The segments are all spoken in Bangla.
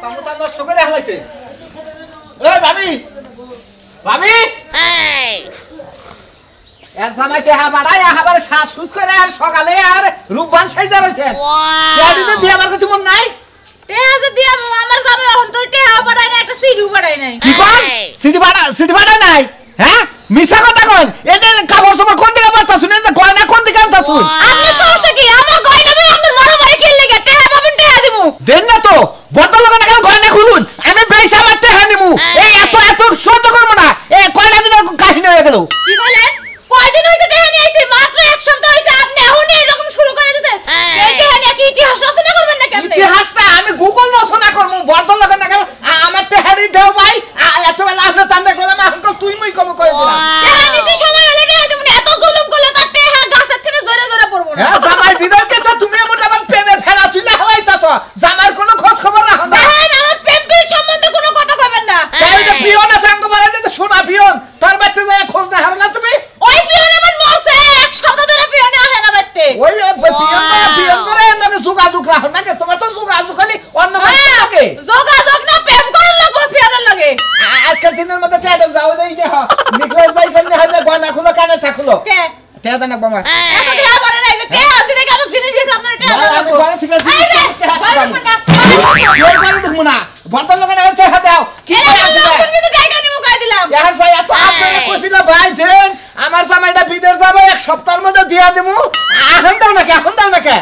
মাথা মুথা নষ্ট করে হালাইছে। এই ভাবি ভাবি এর সময় টেহা বাড়াই আবার শ্বাস সুস করে আর সকালে আর রূপবান সাইজা রয়েছে। টেহা দিতে দিয়ে আমার কাছে মন নাই। টেহা যে দিয়া আমার যাবে এখন তোর টেহা বাড়াই না একটা সিডি বাড়াই নাই। কি কর? সিডি বাড়াই নাই? হ্যাঁ মিছা কথা কন। এদের কাপড় চোপড় কোন দিকে পারতা শুনে গয়না কোন দিকে আনতা শুন। আপনার সমস্যা কি? আমার গয়না ভাই আপনার মারামারি কি লাগা? টেহা পাবেন টেহা দিমু। দেন না তো বড় লোক না গয়না খুলুন আমি বেইসা আমার টেহা নিমু। এই এত সহ্য করব না। এই কয়টা দিন কাহিনী হয়ে গেল। কি বলেন? কয়দিন হইছে টেহা নিয়ে আইছি? মাত্র এক সপ্তাহ হইছে আপনি এখনই এরকম শুরু করে দিয়েছেন। এই টেহা নিয়ে কি ইতিহাস রচনা করবেন নাকি আপনি? ইতিহাস না আমি গুগল রচনা করব। বড় লোক না আমার টেহারি দেও ভাই এত বেলা আপনি তান্ডা করে না আঙ্কল তুই মুই কম কই বলা। টেহা নিতে সময় লাগে তুমি এত জুলুম করলে তার টেহা গাছের থেকে জোরে জোরে পড়বো না। হ্যাঁ জামাই বিদায় কেছে তুমি মোটা আমার প্রেমে ফেরা তুইলা হইতা তো জামার কোনো খোঁজ খবর রাখো না। দেখেন আমার প্রেমের সম্বন্ধে কোনো কথা কইবেন না। তাই তো পিয়ন সঙ্গ বলে যে সোনা পিয়ন তার বাড়িতে যায় খোঁজ না হারো না তুমি। ওই পিয়ন আমার মরছে এক সপ্তাহ ধরে পিয়নে আসে না বাইতে। ওই পিয়ন করে নাকি যোগাযোগ রাখো নাকি তোমার তো যোগাযোগ খালি অন্য থাকে। যোগাযোগ না প্রেম করার লাগবে পিয়নের লাগে। আজকাল দিনের মধ্যে টেডে যাও দেই দেখ নিকলেশ ভাই কেন হয় যে গয়না খুলো কানে থাকলো কে টেডা না বাবা এত টেহা পারে না যে টেহা আছে দেখে আমার জিনিস দিয়েছে আপনার টেহা দাও। আমি ঘরে থেকে এই যে টেহা দেখবো না বর্তমান লোকের আগে টেহা দাও কি করে আছে কিন্তু টাকা নিমু গাই দিলাম। ইয়ার ভাই এত আপনারা কইছিল ভাই দেন আমার জামাইটা বিদেশ যাবে এক সপ্তাহের মধ্যে দিয়া দেবো এখন দাও না কে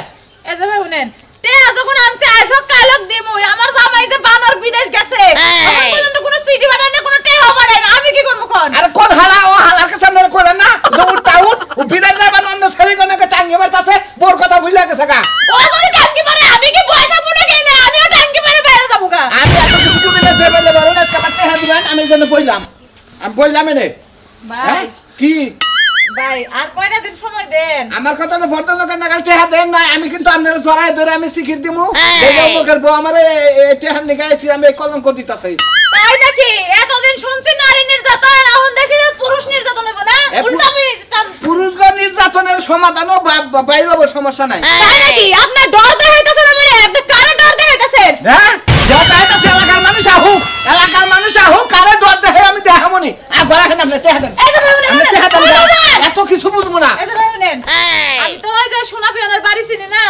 এই যে ভাই শুনেন টেহা যখন আনছে আজও কালক দিমু আমার জামাই যে বানর বিদেশ গেছে এখন পর্যন্ত কোনো সিটি বানায় না কোনো টেহা বানায় না আমি কি করব কোন? আরে কোন হালার কাছে আমরা কইলাম না যে উঠাউট ও বিদেশ যাবে অন্য ছেলে কোনকে টাঙ্গি মারতাছে বোর কথা ভুলে গেছে গা। ও যদি টাঙ্গি মারে আমি কি বই থাকবো না কেন? আমিও টাঙ্গি মারে বাইরে যাবো গা। আমি এত কিছু করি না যে বলে বলো না কাটা টেহা দিবেন আমি জন্য কইলাম আমি বললাম এনে ভাই কি ভাই আর কয়টা দিন সময় দেন। আমার কথা না বর্তমান লোকের নাগাল টেহা দেন না আমি কিন্তু আপনার জড়াই ধরে আমি শিখির দিমু দেখো মুখের বউ আমারে টেহা নিগাইছি আমি কলম করে দিতাছি। তাই নাকি? এতদিন শুনছি নারী নির্যাতন এখন দেখি যে পুরুষ নির্যাতন হবে না উল্টা আমি পুরুষগণ নির্যাতনের সমাধানও বাইরে সমস্যা নাই। তাই নাকি? আপনি ডর দেখাইতেছেন আমারে আপনি কারে ডর দেখাইতেছেন? হ্যাঁ দেখাইতাছে এলাকার মানুষ আহুক কারে ডর দেখে আমি দেখামনি আর ঘরে খেন আপনি টেহা দেন এই যে ভাই আমি টেহা দেন এত কিছু বুঝবো না। এই যে ভাই শুনেন আমি তো ওই যে সোনা পিয়নের বাড়ি চিনি না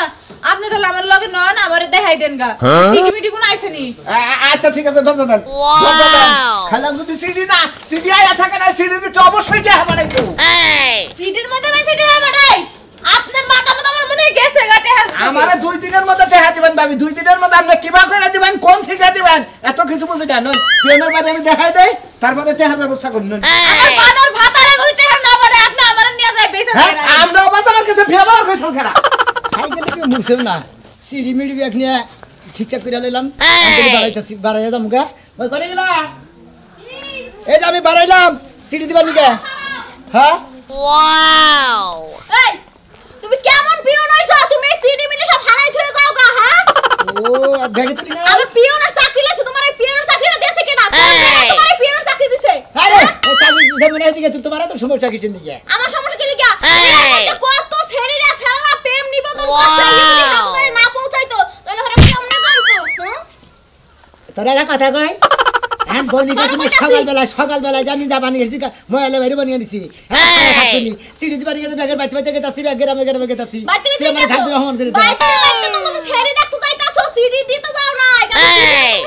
আপনি তাহলে আমার লগে নন আমারে দেখাই দেন গা চিঠি মিটি কোন আইছেনি। আচ্ছা ঠিক আছে ধর দেন খালা যদি সিডি আয়া থাকে না সিডির ভিতরে অবশ্যই টেহা বানাইতো সিটির মধ্যে না সেটা বাড়াই আপনার মাথা মত আমার মনে গেছে গা টেহা আমারে 2 দিনের মধ্যে টেহা দিবেন ভাবি 2 দিনের মধ্যে আপনি কিবা করে দিবেন কোন থেকে দিবেন এত কিছু বুঝি না নয় পিয়নের বাড়ি আমি দেখাই দেই তারপরে টেহার ব্যবস্থা করুন। আমার বানর ভাতারে যদি টেহা না বাড়ায় আপনি আমারে নিয়ে যাই বেঁচে হ্যাঁ আমরা আমার কাছে ফেভার কইছল খেলা সাইকেল কি মুছেও না সিঁড়ি মিড়ি ব্যাগ নিয়ে ঠিকঠাক করে লইলাম বাড়াইয়া যাম গা ওই করে গেলা এই যে আমি বাড়াইলাম সিঁড়ি দিবার নিকে। হ্যাঁ এই তুমি কেমন পিয়ন হইছো? তুমি সিডি মিটি সব হারাই থুয়ে যাও গা হ্যাঁ? ও ব্যাগে তুলি না আমি পিয়নের চাকরি লইছো তোমার এই পিয়নের চাকরিটা দেছে কেনা? তোমার এই পিয়নের চাকরি দিছে? আরে এই চাকরি দিছে মনে এদিকে তোমার তো সমস্যা কিছু নিকে আমার সমস্যা কি লিগা? কত ছেড়িরা ফেলা প্রেম নিবেদন করতে তোমারে না পৌঁছাইতো তাহলে ওরা কেমনে জানতো? হ্যাঁ তোরা একটা কথা কই হ্যাঁ বনিকা সময় সকালবেলা জানি যাবানি এসি মোবাইলে বাইরে বানিয়ে নিছি হ্যাঁ খাতুনি সিঁড়ি দিবার গেছে ব্যাগের বাইতে গেতাছি গ্রামে গেতাছি তুই আমার খাদ্য রহমান করে দে বাইতে তো তুমি ছেড়ি দেখতে যাইতাছো সিডি দিতে যাও না তুমি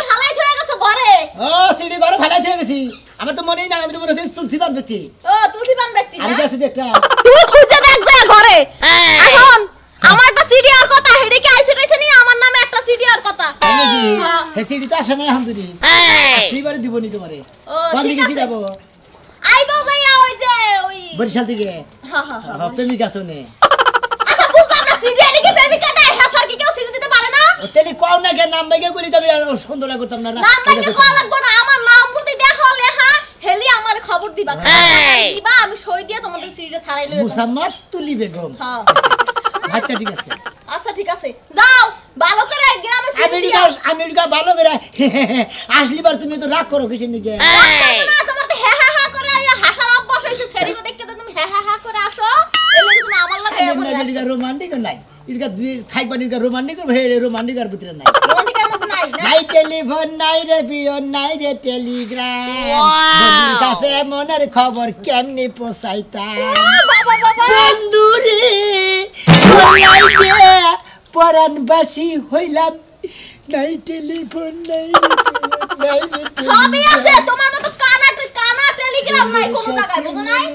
হালাই থয়ে গেছো ঘরে। ও সিঁড়ি ঘরে ফেলাই থয়ে গেছি আমার তো মনেই না আমি তো মনে হচ্ছে তুলসী পান ব্যক্তি ও তুলসী পান ব্যক্তি না আমি কাছে একটা তুই খুঁজে দেখ যা ঘরে এখন আমার একটা সিডি আর কথা হেডি কি আইছে কইছে নি আমার নামে একটা সিডি আর কথা হে সিঁড়ি তো আসে না হামদুরি সেইবারে দিবনি তোমারে ও কোন ঠিক দিকে আছে যাবো আইবো ভাইয়া ওই যে ওই বরিশাল থেকে হ্যাঁ হ্যাঁ প্রেমিকা শুনে আচ্ছা বুঝলাম না সিডি এনে কি প্রেমিকা দেয় হ্যাঁ স্যার কি কেউ সিডি দিতে পারে না? ও তেলি কোন না কে নাম বাইকে বলি তবে সুন্দর করতাম না নাম বাইকে কল লাগবে না আমার নাম যদি দেখা লেখা হেলি আমার খবর দিবা দিবা আমি সই দিয়ে তোমাদের সিডিটা ছাড়াই লই মুসাম্মদ তুলি বেগম হ্যাঁ আচ্ছা ঠিক আছে আচ্ছা ঠিক আছে যাও ভালো করে গ্রামে সিডি আমেরিকা ভালো করে আসলিবার তুমি তো রাগ করো কিসের নিকে না তোমার তো হ্যাঁ হ্যাঁ করে হাসার অভ্যাস হইছে সেরিগো দেখতে তো তুমি হ্যাঁ হ্যাঁ করে আসো এলে তুমি আমার লাগে আমেরিকা রোমান্টিক নাই এটা দুই থাকবা নিকা রোমান্টিক হে রোমান্টিক আর ভিতরে নাই রোমান্টিকের মধ্যে নাই টেলিফোন নাই রে পিয়ন নাই রে টেলিগ্রাম বন্ধুর কাছে মনের খবর কেমনি পৌঁছাইতাম বন্ধুরে পরাণবাসী হইলাম নাই টেলিফোন নাই সবই আছে তোমার মতো কানা টেলিগ্রাম নাই কোন জায়গায় বুঝো নাই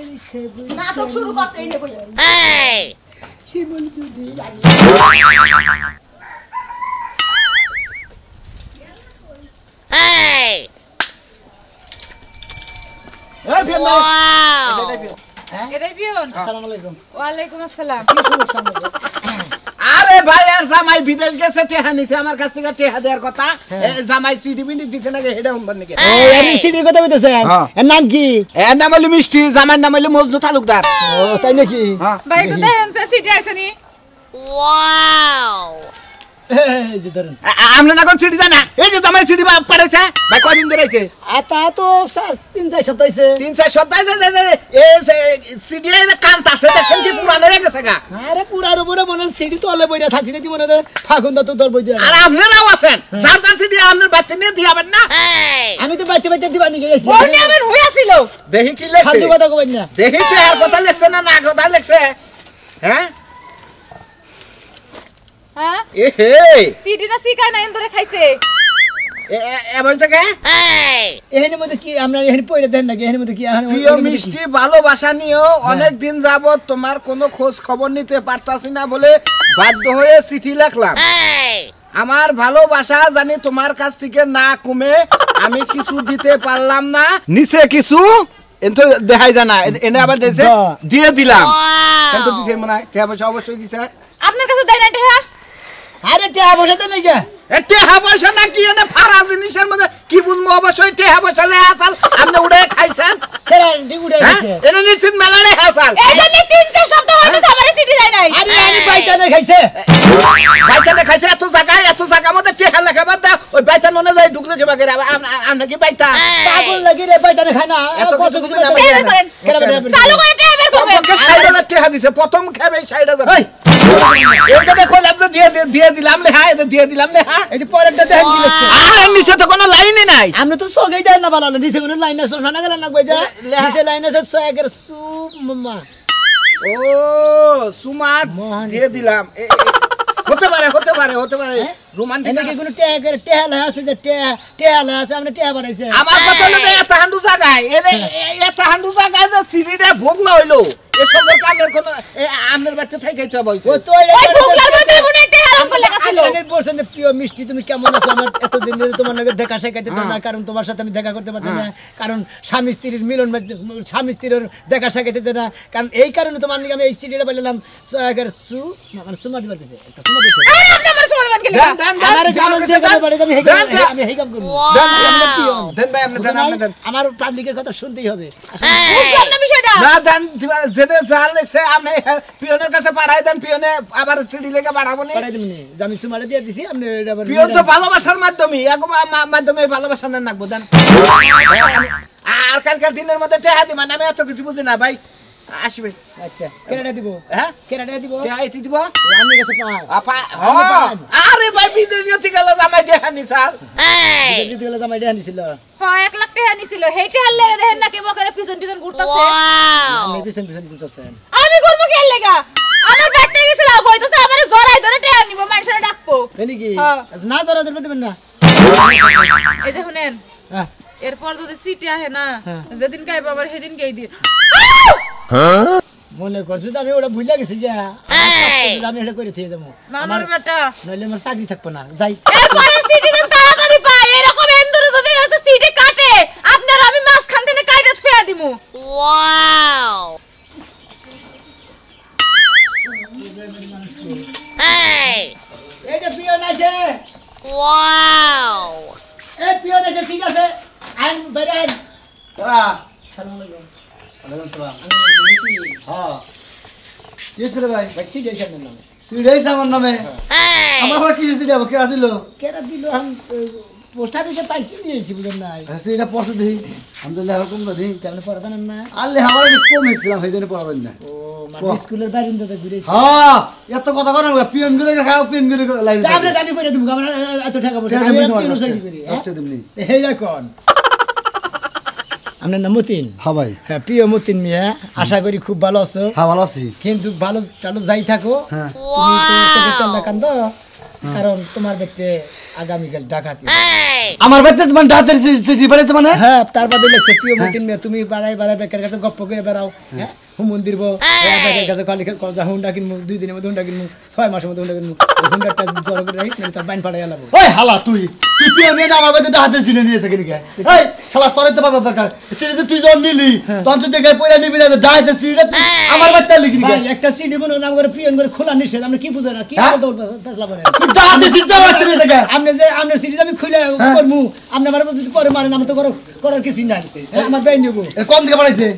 নাটক শুরু করছে এই নে কই এই শিমুল দুদি এই এটাই পিয়ন আসসালামু আলাইকুম ওয়ালাইকুম আসসালাম কি সমস্যা আপনাদের আরে ভাই আর জামাই বিদেশ গেছে টেহা নিছে আমার কাছ থেকে টেহা দেওয়ার কথা জামাই সিডি বিডি দিছে নাকি হেডা উম্বার নাকি ও আমি সিটির কথা কইতেছেন এর নাম কি এর নাম হলো মিষ্টি জামাইর নাম হলো মজনু তালুকদার ও তাই নাকি ভাই একটু দেখেন সিটি আইছনি ওয়াও এই যে ধরুন আমরা না কোন সিডি জানা এই যে জামাই সিডি পাঠাইছে ভাই কদিন ধরে আইছে আতা তো 3-4 সপ্তাহ হইছে 3-4 সপ্তাহ এই সিডি এর কান্ত আছে দেখেন কি পুরানো হয়ে গেছে গা আরে পুরার উপরে বলেন সিডি তো অলে বইরা থাকি দিদি মনে হয় ফাগুন দা তো দর বই দিয়া আর আপনারাও আছেন যার যার সিডি আপনার বাড়িতে নিয়ে দিয়াবেন না আমি তো বাইতে বাইতে দিবা নিয়ে গেছি বর্ণি আমেন হইয়াছিল দেখি কি লেখছে ফালতু কথা কইবেন না দেখি কি আর কথা লেখছে না কথা লেখছে হ্যাঁ হ্যাঁ এ হে সিটি না সিকা না এন্দরে খাইছে এমন জায়গা এখানের মধ্যে কি আমরা এখানে পড়ে দেন নাকি এখানের মধ্যে কি প্রিয় মিষ্টি ভালোবাসা নিয়েও অনেক দিন যাবত তোমার কোনো খোঁজ খবর নিতে পারতাছি না বলে বাধ্য হয়ে চিঠি লিখলাম আমার ভালোবাসা জানি তোমার কাছ থেকে না কমে আমি কিছু দিতে পারলাম না নিচে কিছু এতো দেখাই জানা এনে আবার দিয়েছে দিয়ে দিলাম কিন্তু দিছে মনে হয় টেহা পয়সা অবশ্যই দিছে আপনার কাছে দেয় না টেহা আরে টেহা পয়সা তো নাই গে টেহা পয়সা না কি এনে ফারা জিনিসের মধ্যে কি বুঝবো অবশ্যই টেহা পয়সা লে আসাল আপনি উড়ে খাইছেন তেরা ডিগুড়ে গেছে এটা নিশ্চিত মেলা রে আসাল এইটা নি 3-4 সপ্তাহ হইছে আমারে সিটি দেয় নাই আরে আমি বাইতানে খাইছে বাইতানে খাইছে এত জায়গা মধ্যে টেহা লেখা বাদ দাও ওই বাইতান ওনে যাই ঢুকলে যাবা করে আমরা কি বাইতা পাগল লাগি রে বাইতানে খায় না এত কত কিছু কিছু বের করেন। চালু করে টেহা বের করবেন পক্ষে 60,000 টেহা দিছে প্রথম খাবে 60,000 এইটা দেখো আপনি দিয়ে দিলাম লে হ্যাঁ দিয়ে দিলাম লে হ্যাঁ এই যে পরেরটা দেখেন কি লিখছে আর নিচে তো কোনো লাইনই নাই আমরা তো সগেই দেন না বানালো নিচে কোনো লাইন আছে শোনা গেল না কইজা নিচে লাইন আছে সয়ের সু মামা ও সুমাত মোহন। দিয়ে দিলাম হতে পারে রোমান্টিক এনে কি কোনো টেহা আছে যে টেহা আছে আমরা টেহা বানাইছে আমার কথা হলো এত হান্ডু জায়গায় এত হান্ডু জায়গায় যে সিঁড়িটা ভোগলা হইলো এ সম্পর্কে আপনার কোনো আপনার বাচ্চা থাই খাইতে হবে ও তো ওই ভোগলার মধ্যে মনে টেহা রং লেখা ছিল আমি বলছেন যে প্রিয় মিষ্টি তুমি কেমন আছো আমার এতদিন ধরে তোমার লগে দেখা শেখাইতে না কারণ তোমার সাথে আমি দেখা করতে পারছি না কারণ স্বামী স্ত্রীর মিলন স্বামী স্ত্রীর দেখা শেখাইতে না কারণ এই কারণে তোমার আমি এই সিডিটা বললাম সয়াগের সু মানে সুমা দিবার কাছে একটা সুমা দিতে আরে আপনি আমার সুমারমান কে লেখা আমার কাগজ দিয়ে গেলে বাড়ি আমি হেই কাম করব দেন ভাই আপনি দেন আমার পাবলিকের কথা শুনতেই হবে বুঝলাম না বিষয়টা না দেন জেনে জাল লেখছে আপনি পিয়নের কাছে পাঠাই দেন পিয়নে আবার সিঁড়ি লেগে পাঠাবো নি পাঠাই দিমনি যে আমি সুমারে দিয়ে দিছি আপনি এটা আবার পিয়ন তো ভালোবাসার মাধ্যমে মাধ্যমে ভালোবাসা নেন রাখবো দেন আর কালকার দিনের মধ্যে টেহা দিবা আমি এত কিছু বুঝি না ভাই আসবে আচ্ছা কেনাটা দিব হ্যাঁ কেনাটা দিব টেহা এটি দিব আমি কাছে পাই আরে ভাই বিদেশ গেছি গেল জামাই টেহা নি স্যার দিতে গেলে জামাই এটা আনিছিল হ্যাঁ 1 লাখ টাকা নিছিল হেইটা আর লেগে দেখেন না কেমন করে পিছন পিছন ঘুরতাছে আমি পিছন পিছন করতেছেন আমি করব কি আর লাগা আমার বাইতে গেছিল কইতাছে আমারে জড়াই ধরে টাকা নিব মানুষের ডাকবো জানি কি হ্যাঁ। না ধরা ধরবে দেবেন না এই যে শুনেন হ্যাঁ এরপর যদি সিটি আহে না হ্যাঁ। যেদিন গাইব আবার সেদিন গাই দি মনে করছি তো আমি ওটা ভুলে গেছি গিয়া আমি এটা করে দিয়ে দেবো মামার বেটা নইলে আমার চাকরি থাকবো না যাই এরপর সিটি যেন তাড়াতাড়ি পাই এরকম এন্দুরে যদি আছে সিটি কাটে আপনার আমি মাঝখান থেকে কাইটা থুয়া দিমু ওয়াও এই যে পিয়ন আছে ওয়াও এই পিয়ন আছে ঠিক আছে আইন বেরেন তোরা সালাম আলাইকুম ওয়ালাইকুম সালাম আমি মিটি হ্যাঁ কি রে ভাই ভাই সিডি আছে আমার নামে সিডাইছ আমার নামে আমার ঘরে কি সিডি হবে কেরা দিল কেরা দিল আমি পোস্ট অফিসে পাইছি নিয়েছি বুঝেন নাই আচ্ছা এটা পড়তে দিই আলহামদুলিল্লাহ এরকম না দিই কেমন পড়া জানেন না আল্লাহ আমার কম হয়েছিলাম সেই জন্য পড়া দেন না ও মানে স্কুলের বারিন্দাতে ঘুরেছি হ্যাঁ এত কথা করেন পিএন গুলো খাও পিএন গুলো লাইন আমরা জানি করে দিব আমরা এত টাকা পয়সা আমি পিনো সাইকেল করি দশটা দিমনি এইটা কোন আপনার নাম মতিন হ্যাঁ ভাই হ্যাঁ প্রিয় মতিন মিয়া আশা করি খুব ভালো আছো হ্যাঁ ভালো আছি কিন্তু ভালো টালো যাই থাকো হ্যাঁ তুমি তো চোখে তেল লাগান তো কারণ তোমার বেতে আগামীকাল ডাকাতি আমার বাড়িতে মানে ডাক্তার চিঠি পাঠাইতে মানে হ্যাঁ তার বাদে লেখছে প্রিয় মতিন মিয়া তুমি বাড়াই বাড়াই বেকার কাছে গপ্প করে বেড়াও হ্যাঁ মন্দির বো বেকার কাছে খালি হুন্ডা কিনবো 2 দিনের মধ্যে হুন্ডা কিনবো 6 মাসের মধ্যে হুন্ডা কিনবো হুন্ডাটা জড়ো করে রাখি না তার বাইন ফাটাই আলাবো ওই হালা তুই পিএন নিয়ে আমার বাড়িতে ডাক্তার চিঠি নিয়েছে কেন কে এই শালা তোর তো পাতা দরকার চিঠি তুই যখন নিলি তখন তুই দেখে পয়লা নিবি না ডাক্তার চিঠিটা আমার বাড়িতে লিখি ভাই একটা সিডি বনো নাম করে প্রিয়ন করে খোলা নিষেধ আমরা কি বুঝে না কি বলতে ফেসলা করে তুই ডাক্তার চিঠি আমার বাড়িতে নিয়ে থেকে আপনি যে আপনার সিডি আমি খুলে করমু আপনি আমার যদি পরে মারেন আমি তো করার কিছু নাই আমার বাই নেবো কোন থেকে পাঠাইছে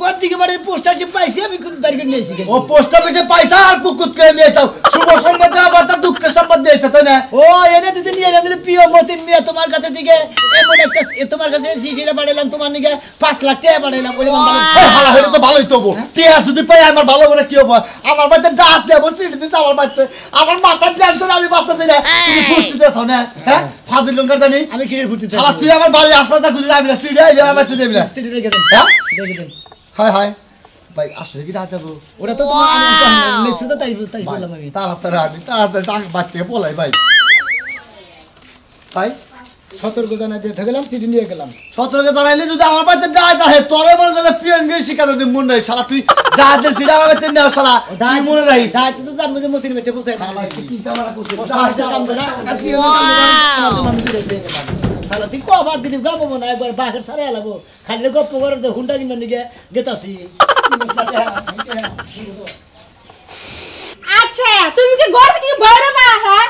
কোন দিকে বাড়ি পোস্টার যে পাইছি আমি বাড়ি করে নিয়েছি ও পোস্ট অফিসে পয়সা আর পুকুত করে নিয়ে যাও শুভ সম্পদ আবার তার দুঃখের সম্পদ দিয়েছে তাই না ও এনে যদি নিয়ে এলাম প্রিয় মতিন মিয়া তোমার কাছে থেকে এমন একটা তোমার কাছে সিডিটা পাঠাইলাম তোমার নিকে 5 লাখ টাকা পাঠাইলাম ওই হালা হইলে তো ভালোই তবু টিয়া যদি পাই আমার ভালো করে কি হবে আমার বাড়িতে ডাক দেবো সিটি দিতে আমার বাড়িতে আমার মাথার টেনশন আমি বাঁচতেছি না তুমি ফুর্তি দেছ না হ্যাঁ ফাজিল লঙ্কার জানি আমি কিনে ফুটতে হালা তুই আমার বাড়ি হাসপাতাল খুঁজে আমি সিটি আই আমার তুই দেবি না সিডি রেখে দেন হ্যাঁ রেখে দেন হায় হায় ভাই আসলে কি ডাক দেবো ওটা তো তোমার লিখছে তো তাই বললাম আমি তাড়াতাড়ি টাকা বাচ্চা পলাই ভাই ভাই সতর্কতা না দিয়ে গেলাম সিডি নিয়ে গেলাম সতর্ক জানাইলে যদি আমার বাড়িতে ডাক আসে তোরে মনে করে প্রিয়ঙ্গের শিকারে দিন মনে হয় শালা তুই ডাকের সিটা আমার বাড়িতে নেও শালা তুই মনে রাখিস দায়িত্ব তো জানবো যে মতির বেঁচে বসে কি ক্যামেরা করছিস কাম করে আর প্রিয় তোমার দিয়ে গেলাম তাহলে তুই কবার দিলি গাবো না একবার বাঘের সারে এলাবো খালি গপ্প করে হুন্ডা কিনবার নিকে গেতাছি আচ্ছা তুমি কি ঘর থেকে বাইরে না হ্যাঁ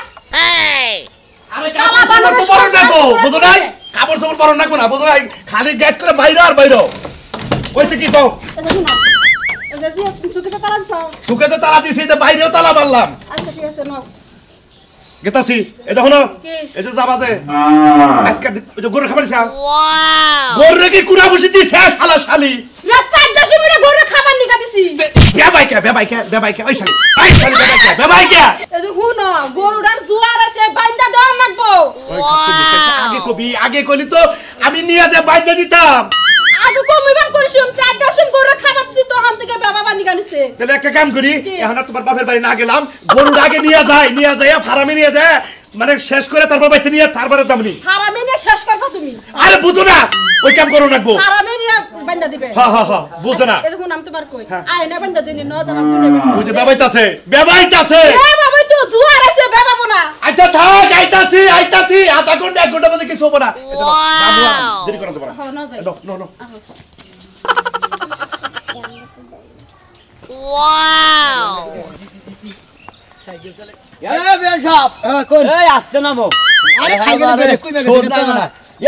আরে কাপড় তো বড় নাকো বুঝো নাই কাপড় সবর বড় নাকো না বুঝো নাই খালি গেট করে বাইরে আর বাইরে কইছে কি কও আচ্ছা শুনো এটা কি সুকেছে তালা দিছো সুকে যে তালা দিছি যে বাইরেও তালা মারলাম আচ্ছা ঠিক আছে নাও গেতাছি এই দেখো না কি? এই যে যাবা যে আজকে ওই যে গরু খাবার চাও গরু কি কুড়া বসে দিছে শালা শালি রাত 4টার সময় ঘরে খাবার নিকা দিছি বেবাইকে ওই শালি বেবাইকে এই যে হুনো গরুটার জোয়ার আছে বাইন্দা দেওয়া লাগবো আগে কইলি তো আমি নিয়ে যে বাইন্দা দিতাম আগে কমিবান করিসম 4টার সময় ঘরে খাবার দিছি তখন থেকে বাবা বানি গানিছে তাহলে একটা কাম করি কি? এখন আর তোমার বাপের বাড়ি না গেলাম গরুর আগে নিয়ে যায় ফার্মে নিয়ে যায় মানে শেষ করে তারপর বাইতে নিয়ে তারপরে যাবনি হারামে নিয়ে শেষ করবা তুমি আরে বুঝো না ওই কাম করো রাখবো হারামে নিয়ে বাইন্দা দিবে হ্যাঁ বুঝো না এই দেখুন আমি তোমার কই আয় না বাইন্দা দিনি ন জামা কিনে ওই যে বেবাইতাছে এ বাবা তো জোয়ার আছে বাবা না আচ্ছা থাক আইতাছি আধা ঘন্টা 1 ঘন্টা মধ্যে কিছু হবে না দেরি করা যাবে না হ্যাঁ না যাই নো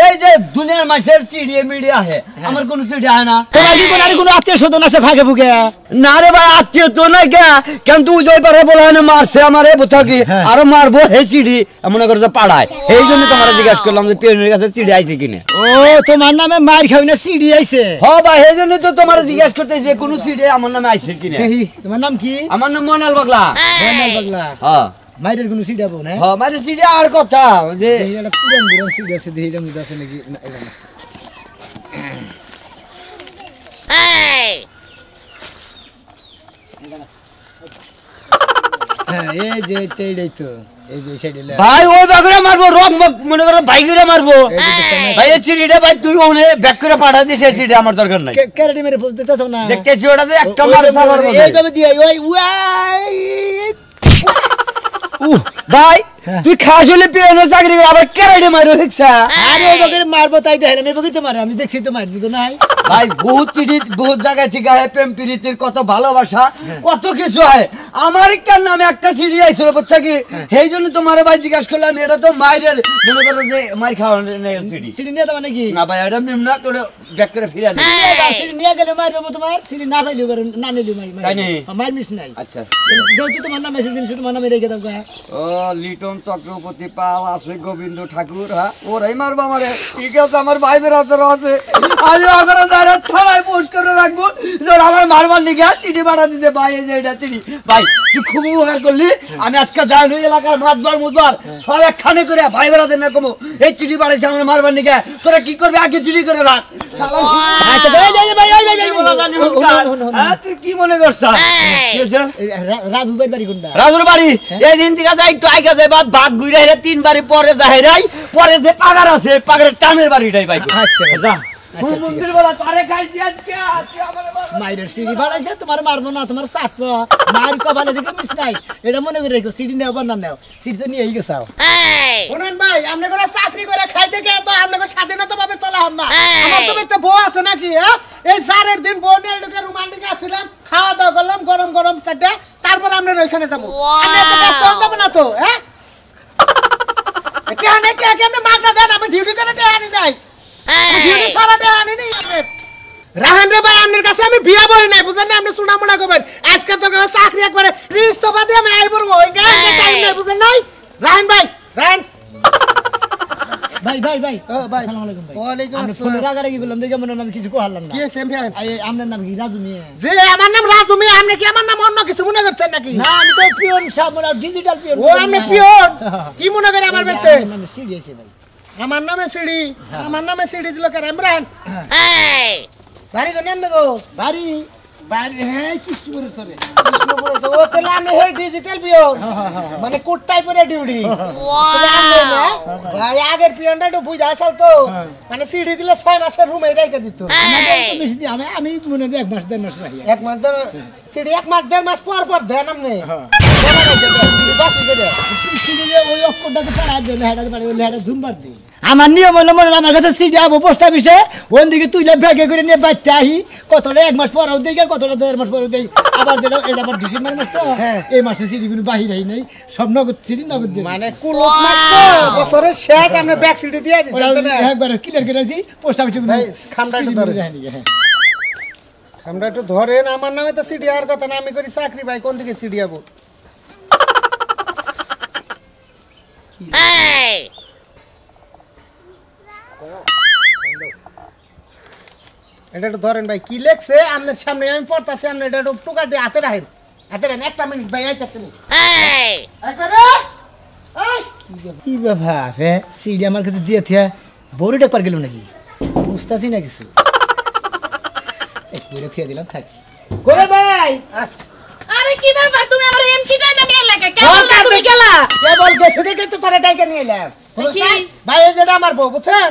এই যে দুনিয়ার মানুষের চিড়িয়ে মিডিয়া আহে আমার কোন চিড়িয়া হয় না তোমার কি কোনো আত্মীয় স্বজন আছে ভাগে ভুগে না রে ভাই আত্মীয় তো নাই কে কিন্তু উজয় করে বলে মারছে আমারে বুঝাকি আরো মারবো হে চিড়ি মনে করে যে পাড়ায় এই জন্য তোমার জিজ্ঞাসা করলাম যে পিয়নের কাছে চিড়ি আইছে কিনা ও তোমার নামে মার খাই না সিডি আইছে হ ভাই এই জন্য তো তোমার জিজ্ঞাসা করতে যে কোন চিড়ি আমার নামে আইছে কিনা তোমার নাম কি আমার নাম মনাল পাগলা বনাল পাগলা হ্যাঁ মাইরের কোনো সিডি আবো না হ্যাঁ মানে চিড়ি আর কথা যে এই একটা পুরান পুরান সিডি আছে দেখি এটা মধ্যে আছে নাকি না এটা না হ্যাঁ এই যে এইটাই তো এই যে সাইডে ভাই ও বাগরে মারবো রক মনে করো ভাই করে মারবো ভাই এই চিড়িটা ভাই তুই ওনে ব্যাক করে পাঠা দিস এই চিড়ি আমার দরকার নাই ক্যারেটে মেরে পোজ দিতেছ না দেখতেছি ওটা যে একটা মারে সাবার বলে এইভাবে দিয়ে ওই ভাই তুই খাস হলে পিয়নের চাকরি করে আবার ক্যারেটে মারো দেখছা আরে ওই বগের মারবো তাই দেখলাম এই বগের তো মারে আমি দেখছি তো মারবি তো নাই ভাই বহুত চিঠি বহুত জায়গায় থেকে হয় প্রেম প্রীতির কত ভালোবাসা কত কিছু হয় আমার কার নামে একটা চিঠি আইছিল বুঝছা কি সেই জন্য তোমার ভাই জিজ্ঞাসা করলাম এটা তো মায়ের মনে করো যে মার খাওয়ানোর চিঠি সিডি নিয়ে যাবা নাকি না ভাই এটা নিম না তোরে ব্যাক করে ফিরে আসি সিডি নিয়ে গেলে মার দেবো তোমার সিডি না পাইলে না নিলে তাই নি? মার মিস নাই আচ্ছা যেহেতু তোমার নাম এসে দিন শুধু তোমার নামে রেখে দাও ও লিটন চক্রবর্তী পাল আছে, গোবিন্দ ঠাকুর, হ্যাঁ ওরাই মারবা আমারে। ঠিক আছে, আমার ভাই বেরাতের আছে, আমি ওখানে যারা থানায় পোস্ট করে রাখবো যে ওরা আমার মারবার লিগে চিঠি পাঠা দিছে। ভাই এই যে এটা চিঠি, ভাই তুই খুব উপকার করলি। আমি আজকে যাই ওই এলাকার মাতবার মুতবার সব একখানে করে ভাই বেরাতের না কমো এই চিঠি পাঠাইছে আমার মারবার লিগে। তোরা কি করবি আগে চিঠি করে রাখ। আচ্ছা তুই কি মনে করছ? রাজু ভাই বাড়ি কোনটা? রাজুর বাড়ি এই দিন থেকে যাই একটু আগে যাই বাদ ঘুরে হেরে 3 বাড়ি পরে যাই রাই পরে যে পাগার আছে পাগারের টানের বাড়িটাই ভাই। আচ্ছা যা আচ্ছা, মন্দির বলা তারে খাইছি আজকে তুই আমারে মায়ের সিঁড়ি বাড়াইছে, তোমার মারবো না, তোমার চাটবো। মায়ের কপালে দিকে মিস নাই, এটা মনে করে রেখো। সিঁড়ি নেও বা না নেও, সিঁড়ি তো নিয়েই গেছাও। শুনুন ভাই, আপনি করে চাকরি করে খাইতে গিয়ে তো আপনাকে স্বাধীনতা ভাবে চলা হন না। আমার তো একটা বউ আছে নাকি? হ্যাঁ, এই 4 দিন বউ নিয়ে ঢুকে রোমান্টিক আসছিলাম, খাওয়া দাওয়া করলাম গরম গরম চারটে, তারপর আপনার ওইখানে যাবো। আমি এত ব্যস্ত হতে হবে না তো? হ্যাঁ, এটা অনেক আপনি মাগনা দেন, আমি ডিউটি করে আনি নাই, ডিউটি সারা দিয়ে আনি নাই আপনি। রাহান রে ভাই, আপনার কাছে আমি বিয়া বই নাই, বুঝেন না? আপনি সুনামুনা করবেন আজকে তো চাকরি একবারে ইস্তফা দিয়ে আমি আই পড়বো, ওই টাইম নাই, বুঝেন নাই? রাহান ভাই, রাহান ভাই ভাই ভাই ও ভাই, আসসালামু আলাইকুম ভাই। ওয়ালাইকুম আমি আসসালাম। ফোনে রাগারাগি করলাম দেখে মনে আমি কিছু কহালাম না। কি চ্যাম্পিয়ন? আপনার নাম কি? রাজু মিয়া? যে আমার নাম রাজু মিয়া, আপনি কি আমার নাম অন্য কিছু মনে করছেন নাকি? না, আমি তো পিয়ন সাহেব, ডিজিটাল পিয়ন। ও আপনি পিয়ন, কি মনে করে আমার বেতে? আমার নামে সিঁড়ি আছে ভাই। আমার নামে সিঁড়ি, আমার নামে সিঁড়ি দিল কেন? ইমরান বাড়ি কোন নাম দেখো? বাড়ি বাড়ি হ্যাঁ কৃষ্ণপুরের সরে। ও তাহলে আমি হেই ডিজিটাল পিয়ন, মানে কোট টাইপের ডিউটি। ভাই আগের পিয়নটা একটু বুঝা আসল তো, মানে সিঁড়ি দিলে 6 মাসের রুমে রেখে দিত। বেশি দিন আমি মনে হয় 1 মাস 1.5 মাস রাখি। 1 মাস ধরে সিঁড়ি 1 মাস 1.5 মাস পর পর দেন আপনি। ওই অক্ষরটাকে পাড়া দেন, হেডাতে পারে, ওই হেডা জুমবার দিই। আমার নিয়ম হলো মনে হয় আমার কাছে সিডি আবো পোস্ট অফিসে, ওন দিকে তুইলে ব্যাগে করে নিয়ে বাচ্চা আহি, কতটা 1 মাস পরেও দেই, কতটা 1.5 মাস পরেও দেই। আবার যেটা এটা আবার ডিসেম্বর মাস তো, এই মাসে সিডিগুলো বাহির নাই, সব নগদ সিডি নগদ দিই। মানে কুলস মাস তো বছরের শেষ, আপনি ব্যাক সিটি দিয়ে দিছেন না? একবার ক্লিয়ার করে দিই পোস্ট অফিসে। ভাই, খামটা একটু ধরেন। আমরা একটু ধরেন, আমার নামে তো সিডি আর কথা না, আমি করি চাকরি ভাই, কোন দিকে সিডি আবো? এটা একটু ধরেন ভাই, কি লেখছে আপনার সামনে আমি পড়তাছি, আপনি এটা একটু টুকা দিয়ে হাতে রাখেন, হাতে রাখেন। 1 মিনিট ভাই, আইতাছেন। একবারে এই কি ব্যাপার? হ্যাঁ, সিডি আমার কাছে দিয়ে থিয়া বড়িটা পার গেল নাকি? বুঝতেছি না কিছু। এক বড়ি থিয়া দিলাম, থাক। করে ভাই, আরে কি ব্যাপার, তুমি আমার এমসিটা না নিয়ে লাগা কেমন না তুমি গেলা? কেবল গেছে দেখে তো তোরা ডাইকে নিয়ে এলাম। দেখি। ভাই এই যেটা আমার বউ, বুঝছেন?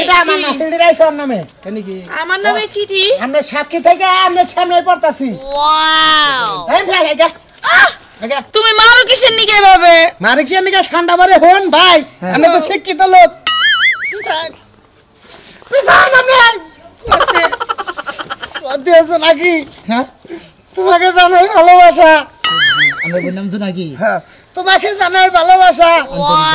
এটা আমার না, সিডি রাইছে ওর নামে। কেন কি? আমার নামে চিঠি। আমরা সাক্ষী থেকে আপনার সামনে পড়তাছি। তাই ভাই, আগে আগে তুমি মারো কিসের নিকে ভাবে? মারে কি নিকে ঠান্ডা মারে হন ভাই, আমরা তো শিক্ষিত লোক। পিছান পিছান আপনি সত্যি আছে নাকি? হ্যাঁ, তোমাকে জানাই ভালোবাসা। আমরা বললাম তো নাকি? হ্যাঁ, তোমাকে জানাই ভালোবাসা।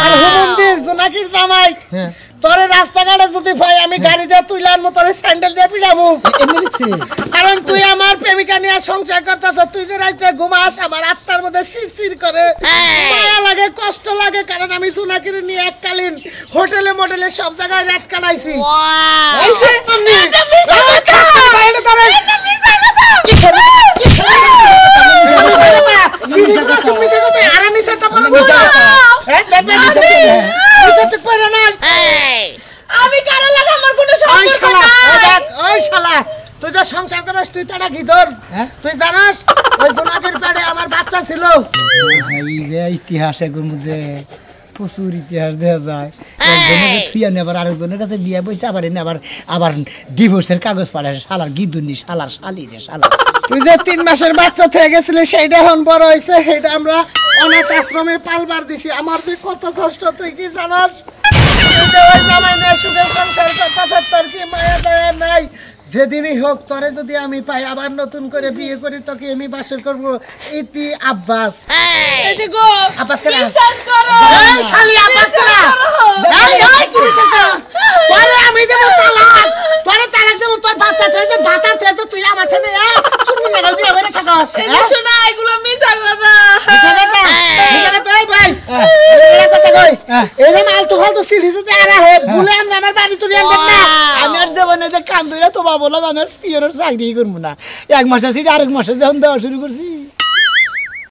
আর হুমন্দি জোনাকির জামাই, হ্যাঁ। তোরে রাস্তাঘাটে যদি ভাই আমি গাড়ি দিয়ে তুইলে আনবো, তোরে স্যান্ডেল দিয়ে পিড়াবো। এমনি লিখছে? কারণ তুই আমার প্রেমিকা নিয়ে সংসার করতেছ, তুই যে রাইতে ঘুমাস আমার আত্মার মধ্যে শিরশির করে, মায়া লাগে, কষ্ট লাগে। কারণ আমি জোনাকির নিয়ে এককালীন হোটেলে মোটেলে সব জায়গায় রাত কাটাইছি। এই চন্নি, এটা মিছা কথা। বাইরে ধরে। কিসের মিছা কথা? সিঁড়ি করে সব মিছা কথা, আর নিচে তো কোনো মিছা কথা। এই দেখবে নিচে তো, নিচে তো পড়ে নাই। আমি কারো লাগে আমার কোনো ওই সম্পর্ক শালা, ওই নাই। দেখ, ওই শালা, তুই যে সংসার করিস তুই তারা কি ধর? তুই জানাস ওই জোনাকির পেটে আমার বাচ্চা ছিল। ইতিহাস এগুলোর মধ্যে প্রচুর ইতিহাস দেওয়া যায়। একজনের থুইয়া নেই, আবার আরেকজনের কাছে বিয়ে বসে, আবার এনে আবার আবার ডিভোর্সের কাগজ পাঠায়। শালার গিদুনি, শালার শালি রে শালা। তুই যে 3 মাসের বাচ্চা থেকে গেছিলি, সেইটা এখন বড় হয়েছে, সেইটা আমরা অনাথ আশ্রমে পালবার দিছি। আমার যে কত কষ্ট তুই কি জানাস? তুই যে ওই জামাই নিয়ে সুখে সংসার করতেছ, তোর কি মায়া দয়া নাই? যেদিনই হোক তোরে যদি আমি পাই, আবার নতুন করে বিয়ে করি, তোকে আমি বাসর করবো। ইতি আব্বাস। এই যে গো, আব্বাস কেনা? বিশ্বাস করো। এই শালি আব্বাস কেনা? এই এই কি বিশ্বাস কর? তোরে আমি দেব তালাক, তোরে তালাক দেব, তোর বাচ্চা থেকে ভাতার থেকে তুই আমার ঠেনে শুনবি না, বিয়ে করে থাকস। এই যে শোনা, এগুলো মিছা কথা। মিছা কথা? মিছা কথা? এরকম আলতু ফালতু সিঁড়ি যদি আর হে ভুলে আমি আমার বাড়ি তুলে আনবেন না আমি আর জীবনে যে কান ধরে তো বললাম আমি আর পিওনের চাকরি করবো না 1 মাসের সিটি আরেক মাসে যখন দেওয়া শুরু করছি